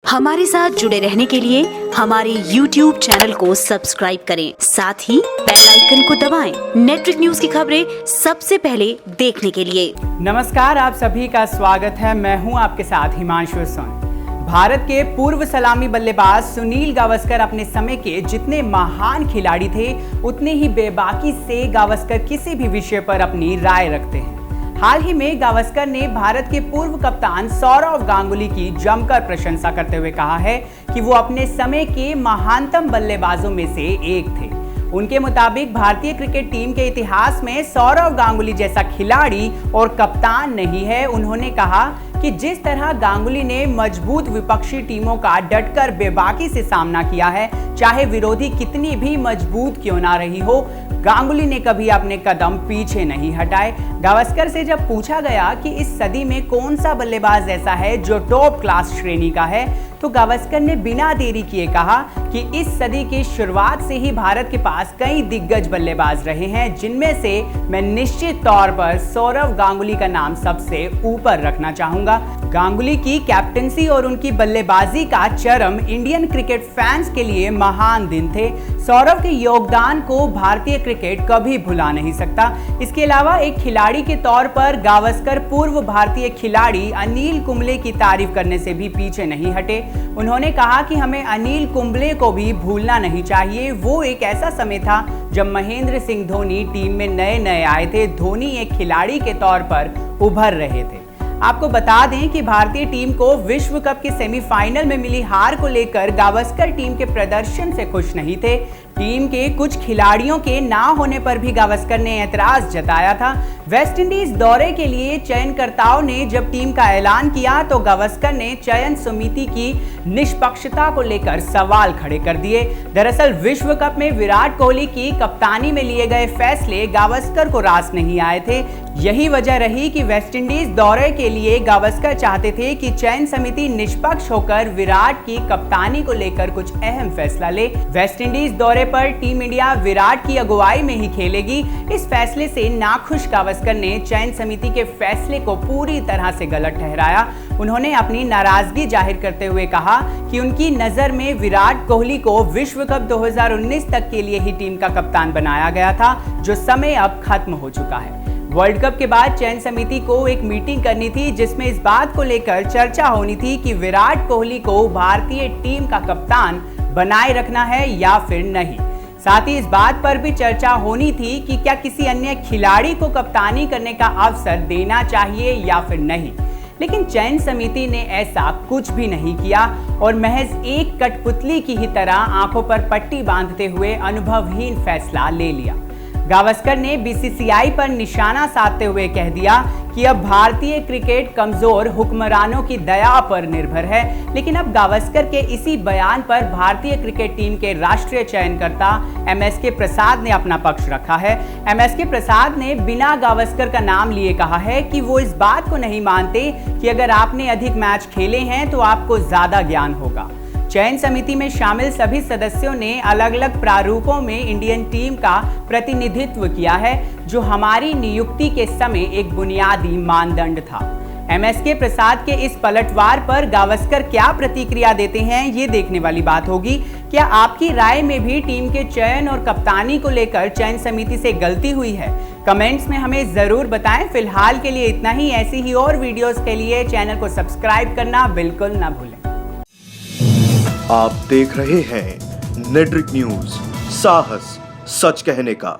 हमारे साथ जुड़े रहने के लिए हमारे YouTube चैनल को सब्सक्राइब करें, साथ ही बेल आइकन को दबाएं। नेटवर्क न्यूज की खबरें सबसे पहले देखने के लिए। नमस्कार, आप सभी का स्वागत है। मैं हूं आपके साथ हिमांशु सोन। भारत के पूर्व सलामी बल्लेबाज सुनील गावस्कर अपने समय के जितने महान खिलाड़ी थे, उतने ही बेबाकी से गावस्कर किसी भी विषय पर अपनी राय रखते हैं। हाल ही में गावस्कर ने भारत के पूर्व कप्तान सौरव गांगुली की जमकर प्रशंसा करते हुए कहा है कि वो अपने समय के महानतम बल्लेबाजों में से एक थे। उनके मुताबिक भारतीय क्रिकेट टीम के इतिहास में सौरव गांगुली जैसा खिलाड़ी और कप्तान नहीं है। उन्होंने कहा कि जिस तरह गांगुली ने मजबूत विपक्षी टीमों का डटकर बेबाकी से सामना किया है, चाहे विरोधी कितनी भी मजबूत क्यों ना रही हो, गांगुली ने कभी अपने कदम पीछे नहीं हटाए। गावस्कर से जब पूछा गया कि इस सदी में कौन सा बल्लेबाज ऐसा है जो टॉप क्लास श्रेणी का है, तो गावस्कर ने बिना देरी किए कहा कि इस सदी की शुरुआत से ही भारत के पास कई दिग्गज बल्लेबाज रहे हैं, जिनमें से मैं निश्चित तौर पर सौरव गांगुली का नाम सबसे ऊपर रखना चाहूंगा। गांगुली की कैप्टनसी और उनकी बल्लेबाजी का चरम इंडियन क्रिकेट फैंस के लिए महान दिन थे। सौरव के योगदान को भारतीय क्रिकेट कभी भुला नहीं सकता। इसके अलावा एक खिलाड़ी के तौर पर गावस्कर पूर्व भारतीय खिलाड़ी अनिल कुंबले की तारीफ करने से भी पीछे नहीं हटे। उन्होंने कहा कि हमें अनिल कुंबले को भी भूलना नहीं चाहिए। वो एक ऐसा समय था जब महेंद्र सिंह धोनी टीम में नए नए आए थे। धोनी एक खिलाड़ी के तौर पर उभर रहे थे। आपको बता दें कि भारतीय टीम को विश्व कप के सेमीफाइनल में मिली हार को लेकर गावस्कर टीम के प्रदर्शन से खुश नहीं थे। टीम के कुछ खिलाड़ियों के ना होने पर भी गावस्कर ने ऐतराज जताया था। वेस्टइंडीज दौरे के लिए चयनकर्ताओं ने जब टीम का ऐलान किया तो गावस्कर ने चयन समिति की निष्पक्षता को लेकर सवाल खड़े कर दिए। दरअसल विश्व कप में विराट कोहली की कप्तानी में लिए गए फैसले गावस्कर को रास नहीं आए थे। यही वजह रही कि वेस्टइंडीज दौरे के लिए गावस्कर चाहते थे कि चयन समिति निष्पक्ष होकर विराट की कप्तानी को लेकर कुछ अहम फैसला ले। वेस्टइंडीज दौरे पर टीम इंडिया विराट की अगुवाई में ही खेलेगी। इस फैसले से नाखुश गावस्कर ने चयन समिति के फैसले को पूरी तरह से गलत ठहराया। उन्होंने अपनी नाराजगी जाहिर करते हुए कहा कि उनकी नजर में विराट कोहली को विश्व कप 2019 तक के लिए ही टीम का कप्तान बनाया गया था, जो समय अब खत्म हो चुका है। वर्ल्ड कप के बाद चयन समिति को एक मीटिंग करनी थी, जिसमें इस बात को लेकर चर्चा होनी थी कि विराट कोहली को भारतीय टीम का कप्तान बनाए रखना है या फिर नहीं। साथ ही इस बात पर भी चर्चा होनी थी कि क्या किसी अन्य खिलाड़ी को कप्तानी करने का अवसर देना चाहिए या फिर नहीं। लेकिन चयन समिति ने ऐसा कुछ भी नहीं किया और महज एक कठपुतली की ही तरह आंखों पर पट्टी बांधते हुए अनुभवहीन फैसला ले लिया। गावस्कर ने बीसीसीआई पर निशाना साधते हुए कह दिया कि अब भारतीय क्रिकेट कमजोर हुक्मरानों की दया पर निर्भर है। लेकिन अब गावस्कर के इसी बयान पर भारतीय क्रिकेट टीम के राष्ट्रीय चयनकर्ता एमएसके प्रसाद ने अपना पक्ष रखा है। एमएसके प्रसाद ने बिना गावस्कर का नाम लिए कहा है कि वो इस बात को नहीं मानते कि अगर आपने अधिक मैच खेले हैं तो आपको ज्यादा ज्ञान होगा। चयन समिति में शामिल सभी सदस्यों ने अलग अलग प्रारूपों में इंडियन टीम का प्रतिनिधित्व किया है, जो हमारी नियुक्ति के समय एक बुनियादी मानदंड था। एमएसके प्रसाद के इस पलटवार पर गावस्कर क्या प्रतिक्रिया देते हैं, ये देखने वाली बात होगी। क्या आपकी राय में भी टीम के चयन और कप्तानी को लेकर चयन समिति से गलती हुई है? कमेंट्स में हमें जरूर बताएं। फिलहाल के लिए इतना ही। ऐसी ही और वीडियोस के लिए चैनल को सब्सक्राइब करना बिल्कुल ना भूलें। आप देख रहे हैं नेटवर्क न्यूज, साहस सच कहने का।